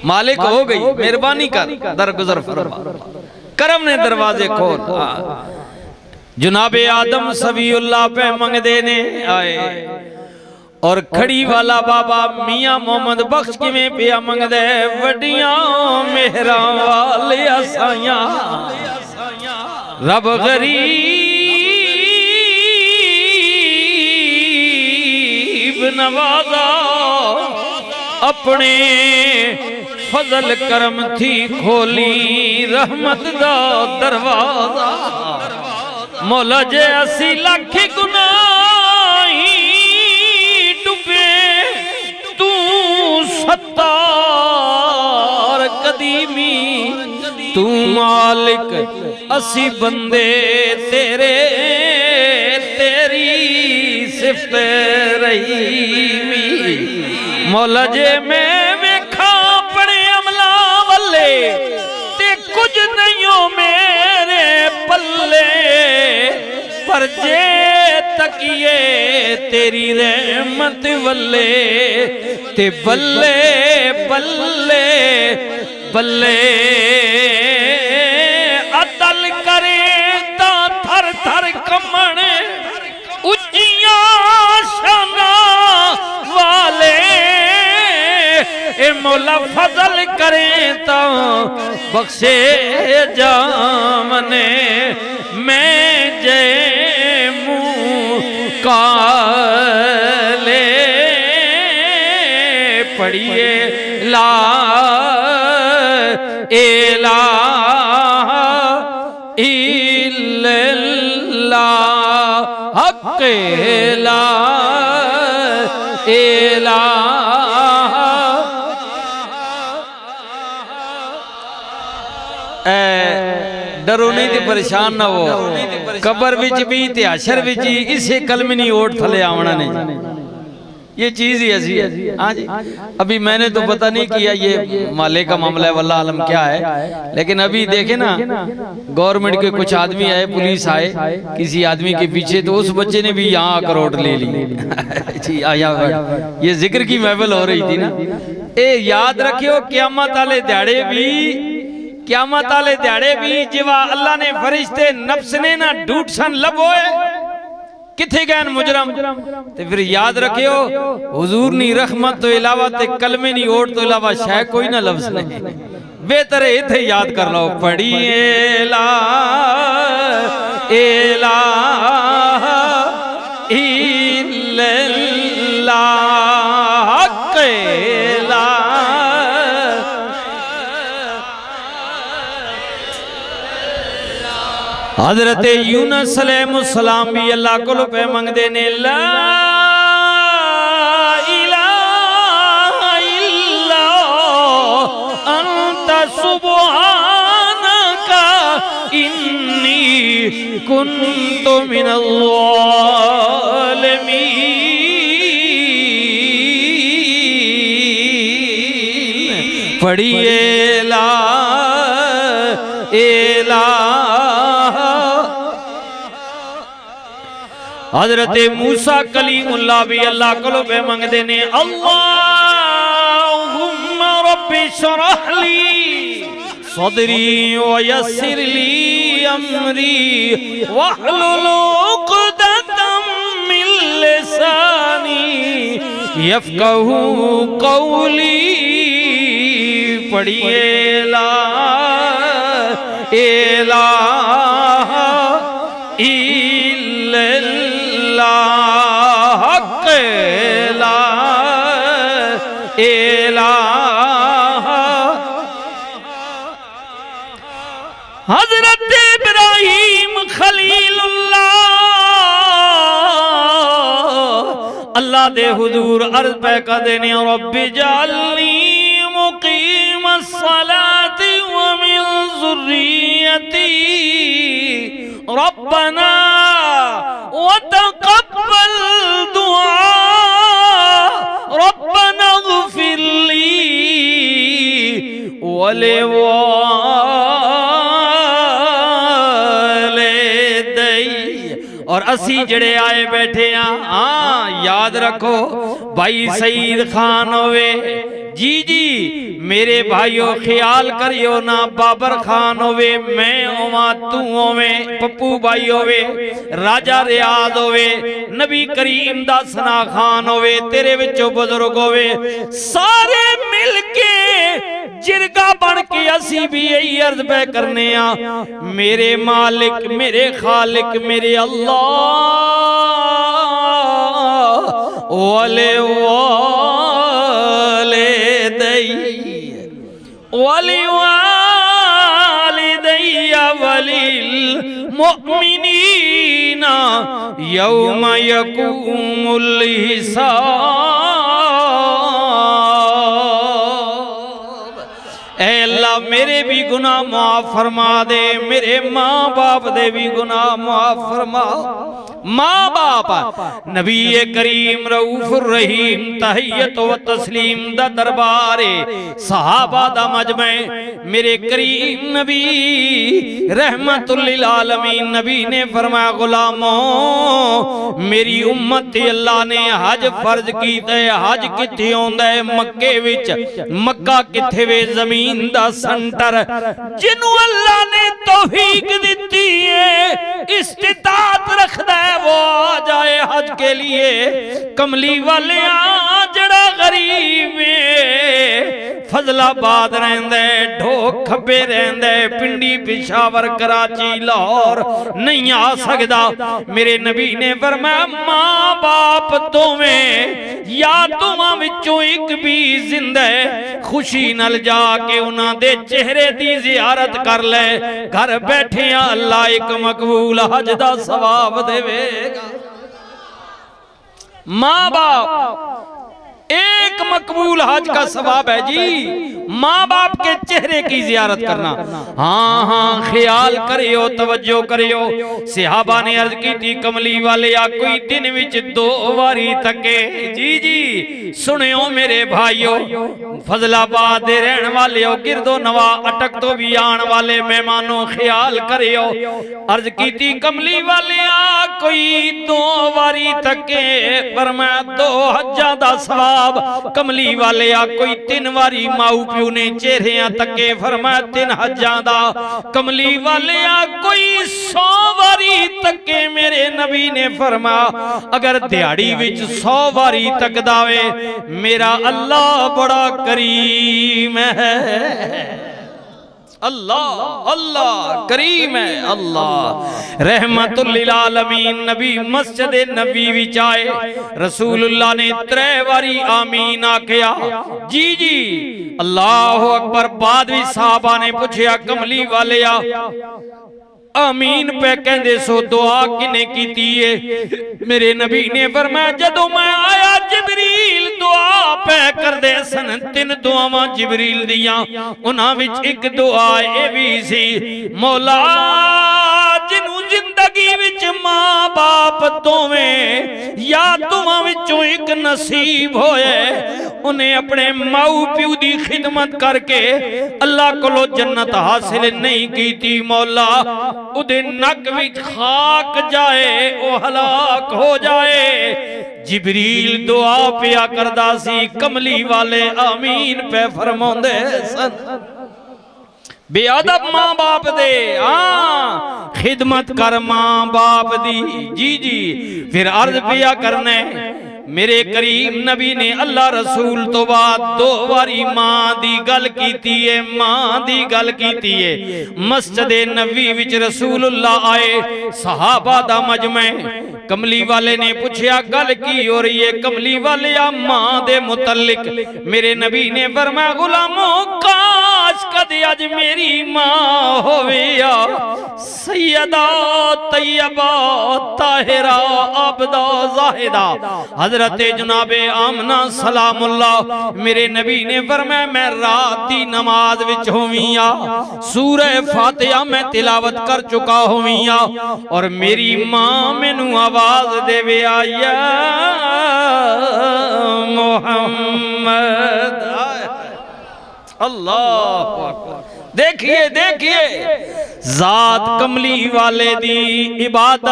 मालिक हो गई, मेहरबानी कर, दरगुजर फरमा, करम ने दरवाजे खोल। जनाबे आदम सफीउल्लाह पे मंगदे ने आए और खड़ी वाला बाबा मियां मोहम्मद बख्श किवें पिया मंगदे, वड्डियां मेहरां वाले असाइयां रब गरीब नवाजा, अपने फजल करम थी खोली रहमत दा दरवाजा। मौला जे असी लख गुनाही डुबे, तू सत्तार कदीमी, तू मालिक असी बंदे तेरे, तेरी सिफत रहीमी। मौला जे मैं वेखा अपने अमला वल्ले ते कुछ नहीं हो मेरे पल्ले, पर जे तकिए तेरी रहमत वल्ले ते बल्ले बल्ले बल्ले। अदल करे ता थर थर कमण उच्चियां शाना वाले, ए मौला फजल करे ता बख्शे जामने, मैं जय मुँह काले पढ़िए ला इलाह इल्लल्लाह हक ला इलाह। डरो नहीं ते परेशान ना हो, कबर विच भी ते हशर विच ही इसे कलमे नहीं ओट थले आवना नहीं, ये चीज ही ऐसी है। हाँ जी, अभी मैंने तो पता नहीं किया ये माले का मामला है, वल्लाह आलम क्या है, लेकिन अभी देखे ना गवर्नमेंट के कुछ आदमी आए, पुलिस आए किसी आदमी के पीछे, तो उस बच्चे ने भी यहाँ आकर ओट ले ली। जी आया, ये जिक्र की महफिल हो रही थी ना। ए याद रखियो क़यामत वाले दिहाड़े भी, क़यामत वाले दिहाड़े भी जिवा अल्लाह ने फरिश्ते नफ्स ने ना ढूंढ सन लबोए किथे गए मुजरम, ते फिर याद रखियो हुजूर नी रहमत तो इलावा ते कलमे नी ओट तो इलावा शायद कोई ना लफ्ज नहीं। बेहतर है इथे याद कर लो, पढ़िए ला इलाह इल्लल्लाह हक ला। हजरत यूनुस अलैहिस्सलाम भी अल्लाह को पे मंगदे ने, ला इलाहा इल्ला अंत सुब्हानका इन्नी कुन्तु मिनल ज़ालिमीन। पढ़िए ला इलाह। हजरत मूसा कलीमुल्लाह भी अल्लाह को पे मंगदे ने, अल्लाहुम्मा रब्बि शरह ली सदरी व यस्सिर ली अमरी वहलुल उक़दतम मिन लिसानी यफ़क़हू क़ौली। पढ़िए ला इलाहा इल्लल्लाह हक ला इलाहा। हजरत इब्राहीम खलीलुल्लाह अल्लाह दे हुजूर अर्ज पे कर देने, रब्बि जअलनी मुक़ीमस्सलाति व मिन ज़ुर्रियती रब्बना व तक़ब्बल दुआ रब्बना इग़फ़िर ली व लिवालिदैय। और असी जड़े आए बैठे हाँ याद रखो भाई सईद खान होवे जी जी मेरे भाइयों ख्याल करियो ना बाबर खान होवे, मैं होवा, तू होवे, पप्पू भाई होवे, राजा रियाज होवे, नबी करीम दा सना खान होवे, तेरे विचों बुजुर्ग होवे, सारे मिलके जिरगा बन के असी भी यही अर्ज पे करने आ, मेरे मालिक, मेरे खालिक, मेरे अल्लाह वाले वाले दई वाली वाली दैया वलील मुअमिनीना यौम यकूमुल हिसाब। ऐ अल्लाह मेरे भी गुनाह माफ फरमा दे, मेरे माँ बाप दे भी गुनाह माफ फरमा। माँ बाप नबी करीम रऊफुर रहीम तहियत व तस्लीम दा दरबारे सहाबा दा मजमे, मेरे करीम नबी रहमतुल लिल आलमीन नबी ने फरमाया गुलामों मेरी उम्मत अल्लाह ने हज फर्ज कीता है। हज किथे होंदा है? मक्के विच। मक्का किथे वे? जमीन दा सेंटर। जिन्हों अल्लाह ने तौफीक दिती है, इस्तिताअत रखदा है, वो आ जाए हज के लिए। कमली वाले जड़ा गरीब फजलाबाद रहंदा है, ढोक खब्बे रहंदा है, पिंडी पिशावर कराची लाहौर नहीं आ सकदा। मेरे नबी ने फरमाया मां बाप दोवें या दोवां विचों एक भी जिंदा है, खुशी नाल जाके उन्हां दे चेहरे दी जियारत कर ले। घर बैठे अल्लाह एक मकबूल हज दा सवाब देवेगा। मां बाप एक मकबूल हज का सवाब है जी, माँ बाप के चेहरे की जियारत करना। हाँ हाँ ख्याल करियो, तवज्जो करियो। सहाबा ने अर्ज की थी कमली वाले आ कोई दिन विच 2 बारी तके। जी जी सुनियो मेरे भाइयों, फजलाबाद दे रहने वाले हो, गिरदो नवा अटक तो भी आने वाले मेहमानों ख्याल करियो। अर्ज की थी कमली वाले आ कोई 2 बारी तके, पर मैं 2 हज्जां दा सवाब कमली वाले आ कोई 3 बारी माऊ प्यू ने चेहरे तके, फरमाया 3 हज्जां दा। कमली वाले आ कोई 100 बारी तके, मेरे नबी ने फरमाया अगर दिहाड़ी विच 100 बारी तकदा वे मेरा अल्लाह बड़ा करीम है। अल्लाह अल्लाह करीम है। अल्लाह रहमतुल लिल आलमीन नबी मस्जिद नबी विच आए, रसूलुल्लाह ने 3 बारी आमीन आख्या। जी जी अल्लाह अकबर। बाद भी साहबा ने पूछया कमली वाले आ आमीन पे कहंदे सो दुआ किने कीती है? मेरे नबी ने फरमाया जदों मैं आया जिबरील दुआ पे करदे सन। 3 दुआवां जिबरील दियां, उन्हां विच एक दुआ ए भी सी मौला जिन्हों जिंदगी विच मां बाप दोवें या दोवां विचों एक नसीब होए, उन्हें अपने माऊ प्यू दी खिदमत करके अल्लाह कोलों जन्नत हासिल नहीं कीती, मौला उदे नक विच खाक जाए, ओ हलाक हो जाए। जिबरील दुआ पिया करदा सी, कमली वाले आमीन पे फरमाउंदे सन। बेअदब मां बाप दे, हाँ खिदमत कर मां बाप दी। जी जी फिर अर्ज पिया करने मेरे करीम नबी ने अल्लाह रसूल तो बाद 2 बारी मां दी गल कीती है, मां दी गल कीती है। मस्जिद नबी विच रसूलुल्लाह आए, सहाबा दा मजमे। कमली वाले ने पूछया गल की हो रही है? कमली वाले आ मां दे मुतल्लिक मेरे नबी ने फरमाया गुलामों काश कदे अज मेरी मां होवे या सैयदा तैयबा ताहिरा आबदा जाहिदा हजरत जनाबे आमना सलामुल्लाह। मेरे नबी ने फरमाया मैं रात दी नमाज विच होविया, सूरह फातिहा मैं तिलावत कर चुका होविया और मेरी मां मैनू आवाज देवे आया मोहम्मद। अल्लाह देखिए देखिए जात कमली वाले दी इबादत